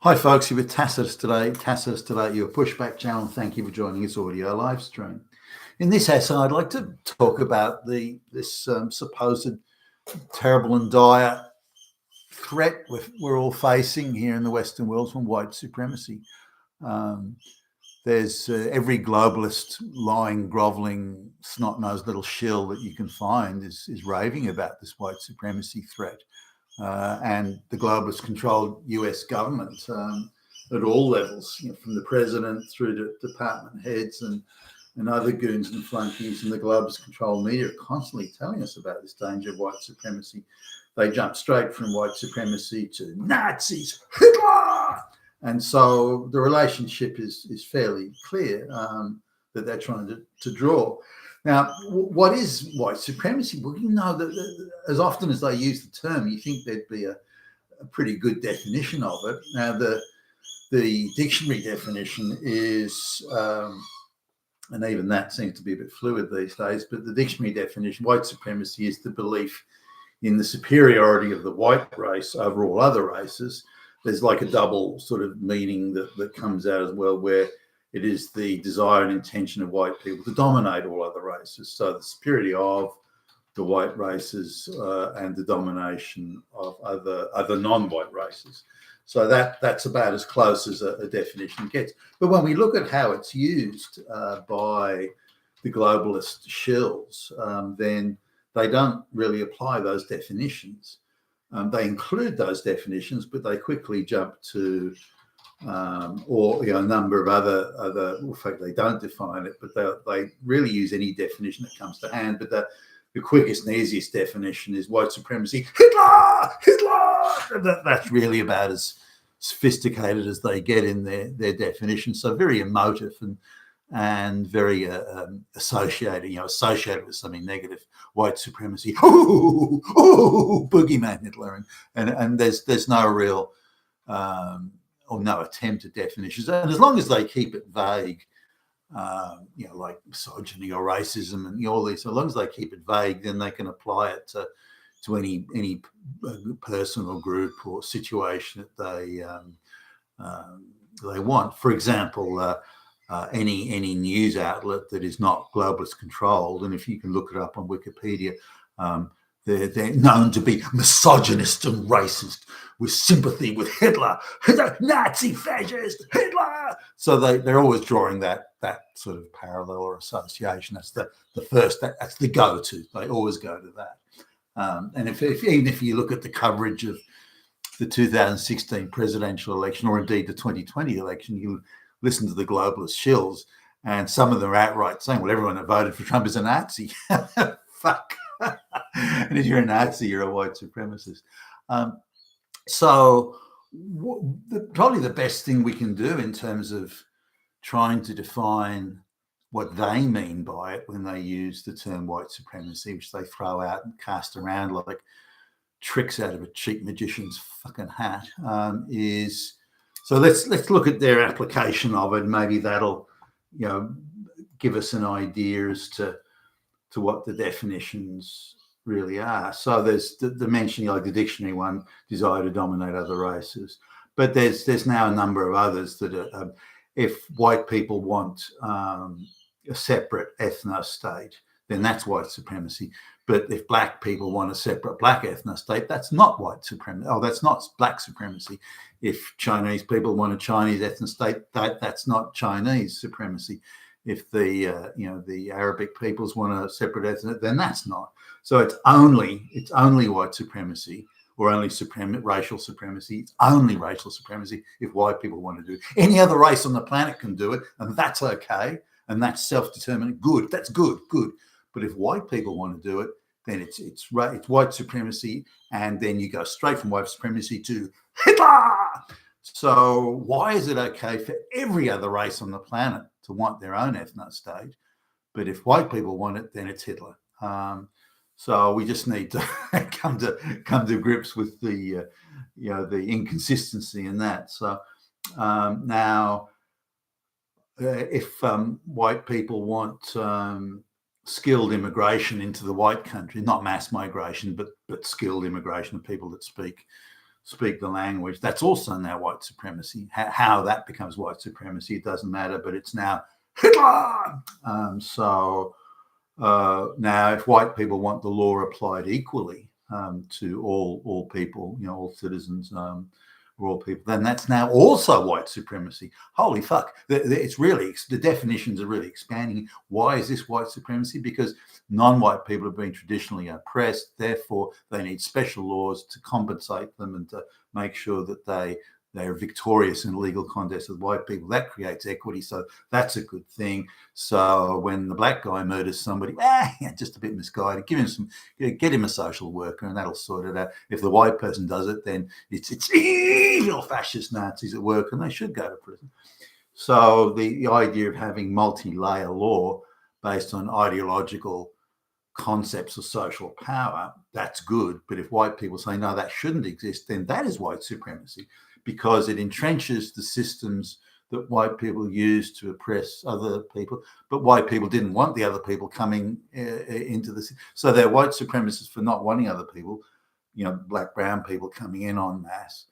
Hi folks, you're with Tacitus today, your pushback channel. Thank you for joining this audio live stream. In this essay, I'd like to talk about this supposed terrible and dire threat we're all facing here in the Western world from white supremacy. There's every globalist, lying, grovelling, snot-nosed little shill that you can find is raving about this white supremacy threat. And the globalist-controlled US government at all levels, from the president through to department heads and other goons and flunkies, and the globalist-controlled media are constantly telling us about this danger of white supremacy. They jump straight from white supremacy to Nazis, Hitler! And so the relationship is fairly clear that they're trying to draw. Now, what is white supremacy? Well, that as often as they use the term, you think there'd be a pretty good definition of it. Now, the dictionary definition is, and even that seems to be a bit fluid these days, but the dictionary definition, white supremacy is the belief in the superiority of the white race over all other races. There's like a double sort of meaning that comes out as well, where it is the desire and intention of white people to dominate all other races. So the superiority of the white races and the domination of other non-white races. So that's about as close as a definition gets. But when we look at how it's used by the globalist shills, then they don't really apply those definitions. They include those definitions, but they quickly jump to a number of other. In fact, they don't define it, but they really use any definition that comes to hand. But the quickest and easiest definition is white supremacy. Hitler. That's really about as sophisticated as they get in their definition. So very emotive and very associated with something negative. White supremacy, boogeyman Hitler, and there's no real or no attempt at definitions. And as long as they keep it vague, like misogyny or racism and all these, as long as they keep it vague, then they can apply it to any person or group or situation that they want. For example, any news outlet that is not globalist controlled, and if you can look it up on Wikipedia, they're known to be misogynist and racist with sympathy with Hitler, Nazi fascist, Hitler. So they're always drawing that sort of parallel or association. That's the first, that's the go-to. They always go to that. And even if you look at the coverage of the 2016 presidential election, or indeed the 2020 election, you listen to the globalist shills, and some of them are outright saying, well, everyone that voted for Trump is a Nazi. Fuck. And if you're a Nazi, you're a white supremacist. So probably the best thing we can do in terms of trying to define what they mean by it when they use the term white supremacy, which they throw out and cast around like tricks out of a cheap magician's fucking hat, is... So let's look at their application of it. Maybe that'll, give us an idea as to what the definitions really are. So there's the mention, like the dictionary one, desire to dominate other races. But there's now a number of others that are, if white people want a separate ethno-state, then that's white supremacy. But if black people want a separate black ethno-state, that's not white supremacy. Oh, that's not black supremacy. If Chinese people want a Chinese ethno-state, that's not Chinese supremacy. If the Arabic peoples want a separate ethno, then that's not. So it's only white supremacy, or only racial supremacy. It's only racial supremacy if white people want to do it. Any other race on the planet can do it, and that's okay, and that's self-determined. Good. That's good. But if white people want to do it, then it's white supremacy, and then you go straight from white supremacy to Hitler. So why is it okay for every other race on the planet to want their own ethno-state, but if white people want it, then it's Hitler? So we just need to come to grips with the inconsistency in that. So now, if white people want skilled immigration into the white country, not mass migration, but skilled immigration of people that speak speak the language. That's also now white supremacy. How that becomes white supremacy, it doesn't matter, but it's now Hitler. Now, if white people want the law applied equally to all people, all citizens, or all people, then that's now also white supremacy. Holy fuck! It's really, the definitions are really expanding. Why is this white supremacy? Because non-white people have been traditionally oppressed. Therefore, they need special laws to compensate them and to make sure that they're victorious in legal contests with white people. That creates equity, so that's a good thing. So when the black guy murders somebody, just a bit misguided, get him a social worker, and that'll sort it out. If the white person does it, then it's evil fascist Nazis at work, and they should go to prison. So the idea of having multi-layer law based on ideological concepts of social power, that's good. But if white people say, no, that shouldn't exist, then that is white supremacy, because it entrenches the systems that white people use to oppress other people. But white people didn't want the other people coming into this. So they're white supremacists for not wanting other people, black, brown people coming in en masse.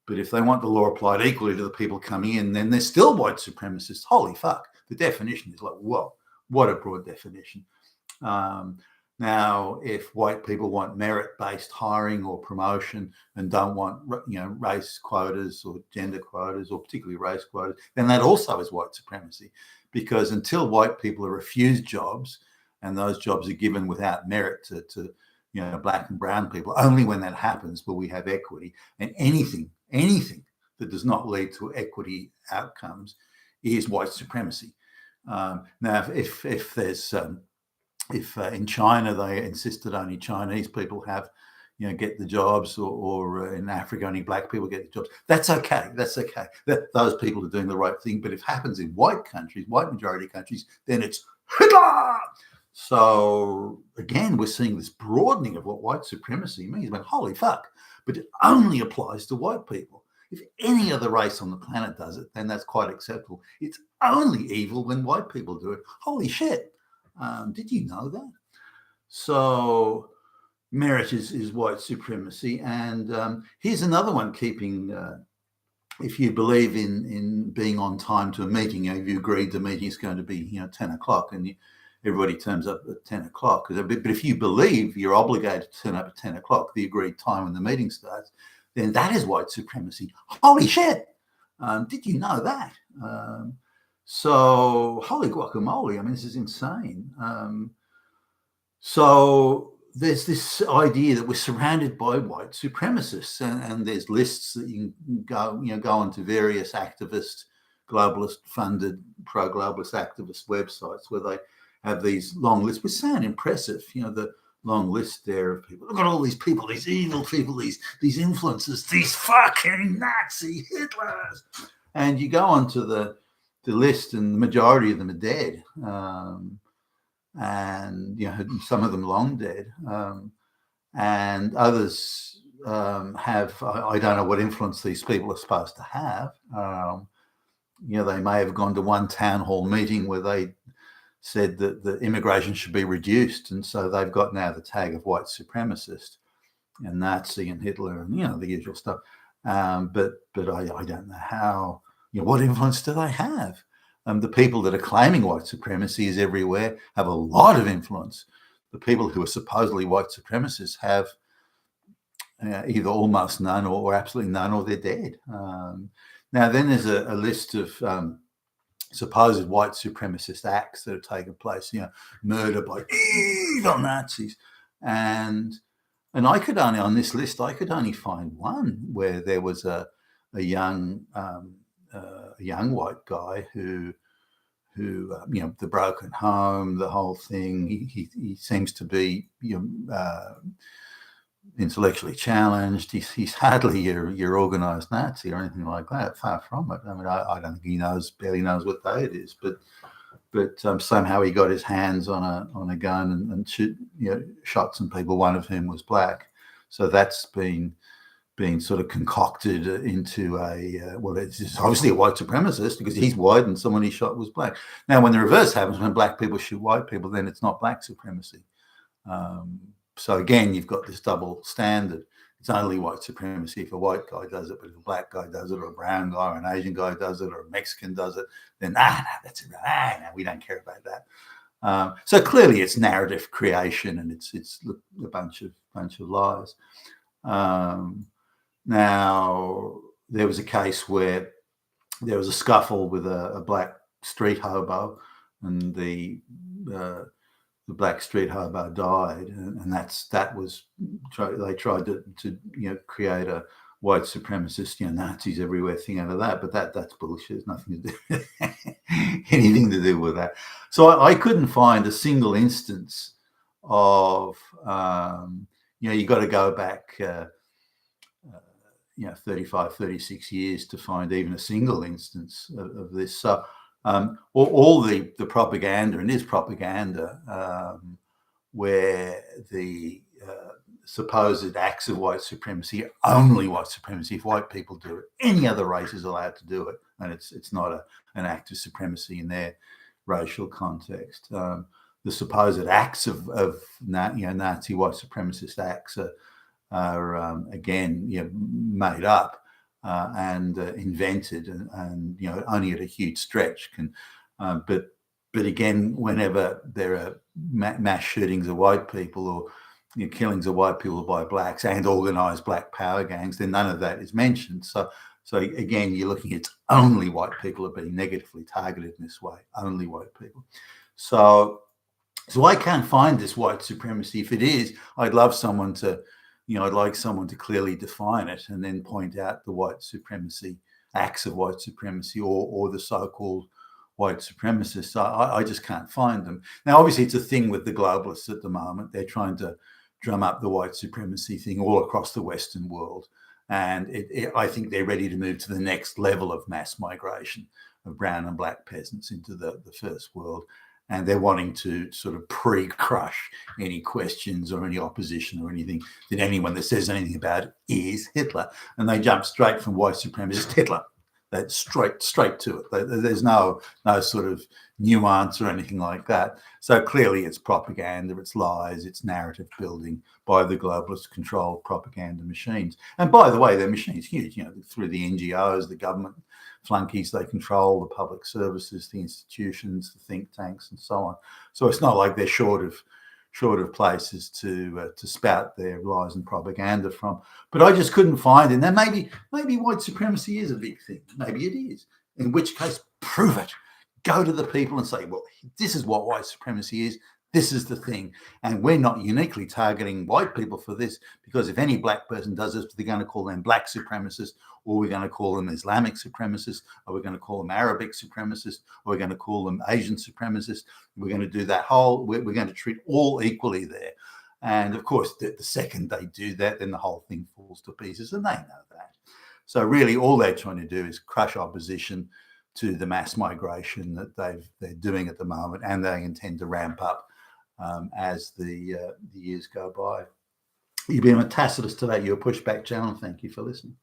But if they want the law applied equally to the people coming in, then they're still white supremacists. Holy fuck. The definition is like, whoa, what a broad definition. Now, if white people want merit-based hiring or promotion and don't want, race quotas or gender quotas, or particularly race quotas, then that also is white supremacy. Because until white people are refused jobs, and those jobs are given without merit to black and brown people, only when that happens will we have equity. And anything that does not lead to equity outcomes is white supremacy. Now, if there's if in China they insisted only Chinese people have, get the jobs, or in Africa only black people get the jobs, that's okay. That's okay. Those people are doing the right thing. But if it happens in white countries, white majority countries, then it's Hitler. So again, we're seeing this broadening of what white supremacy means. But holy fuck! But it only applies to white people. If any other race on the planet does it, then that's quite acceptable. It's only evil when white people do it. Holy shit! Did you know that? So merit is white supremacy. And here's another one, if you believe in being on time to a meeting, if you agreed the meeting is going to be 10 o'clock and everybody turns up at 10 o'clock. But if you believe you're obligated to turn up at 10 o'clock, the agreed time when the meeting starts, then that is white supremacy. Holy shit! Did you know that? So holy guacamole, I mean, this is insane. So there's this idea that we're surrounded by white supremacists, and there's lists that you can go onto various activist, globalist funded, pro-globalist activist websites where they have these long lists, which sound impressive, the long list there of people. Look at all these people, these evil people, these influencers, these fucking Nazi Hitlers. And you go onto the list, and the majority of them are dead, and some of them long dead, and others have, I don't know what influence these people are supposed to have. They may have gone to one town hall meeting where they said that the immigration should be reduced, and so they've got now the tag of white supremacist and Nazi and Hitler and the usual stuff. But I don't know how. What influence do they have? The people that are claiming white supremacy is everywhere have a lot of influence. The people who are supposedly white supremacists have either almost none or absolutely none, or they're dead. Now, then there's a list of supposed white supremacist acts that have taken place, murder by evil Nazis. And I could only, on this list, I could only find one where there was a young white guy who the broken home, the whole thing. He seems to be intellectually challenged. He's hardly your organized Nazi or anything like that. Far from it. I mean, I don't think he barely knows what day it is. But somehow he got his hands on a gun and shot some people. One of whom was black. So that's been sort of concocted into it's obviously a white supremacist because he's white and someone he shot was black. Now, when the reverse happens, when black people shoot white people, then it's not black supremacy. So again, you've got this double standard. it's only white supremacy if a white guy does it, but if a black guy does it, or a brown guy, or an Asian guy does it, or a Mexican does it, then no, that's it. No, we don't care about that. So clearly, it's narrative creation, and it's a bunch of lies. Now, there was a case where there was a scuffle with a black street hobo, and the black street hobo died, and they tried to create a white supremacist, Nazis everywhere thing out of that, but that's bullshit. It's nothing to do anything to do with that. So I couldn't find a single instance of you got to go back 35, 36 years to find even a single instance of this. So all the propaganda, and is propaganda, where the supposed acts of white supremacy, only white supremacy, if white people do it, any other race is allowed to do it, and it's not an act of supremacy in their racial context. The supposed acts of Nazi white supremacist acts are again made up and invented, and only at a huge stretch can. But again, whenever there are mass shootings of white people, or killings of white people by blacks and organised black power gangs, then none of that is mentioned. So again, you're looking at only white people are being negatively targeted in this way, only white people. So I can't find this white supremacy. If it is, I'd love someone to, I'd like someone to clearly define it and then point out the white supremacy, acts of white supremacy, or the so-called white supremacists. I just can't find them. Now, obviously, it's a thing with the globalists at the moment. They're trying to drum up the white supremacy thing all across the Western world. And I think they're ready to move to the next level of mass migration of brown and black peasants into the first world. And they're wanting to sort of pre-crush any questions or any opposition or anything that anyone that says anything about it is Hitler. And they jump straight from white supremacist Hitler. That's straight to it. There's no sort of nuance or anything like that. So clearly it's propaganda, it's lies, it's narrative building by the globalist controlled propaganda machines. And by the way, their machine's huge, through the NGOs, the government flunkies, they control the public services, the institutions, the think tanks, and so on. So it's not like they're short of places to spout their lies and propaganda from. But I just couldn't find it. Now maybe white supremacy is a big thing. Maybe it is. In which case, prove it. Go to the people and say, well, this is what white supremacy is. This is the thing. And we're not uniquely targeting white people for this, because if any black person does this, they're going to call them black supremacists, or we're going to call them Islamic supremacists, or we're going to call them Arabic supremacists, or we're going to call them Asian supremacists. We're going to do that we're going to treat all equally there. And of course, the second they do that, then the whole thing falls to pieces, and they know that. So really all they're trying to do is crush opposition to the mass migration that they're doing at the moment, and they intend to ramp up as the years go by. You've been a Tacitus today. You're a pushback channel. Thank you for listening.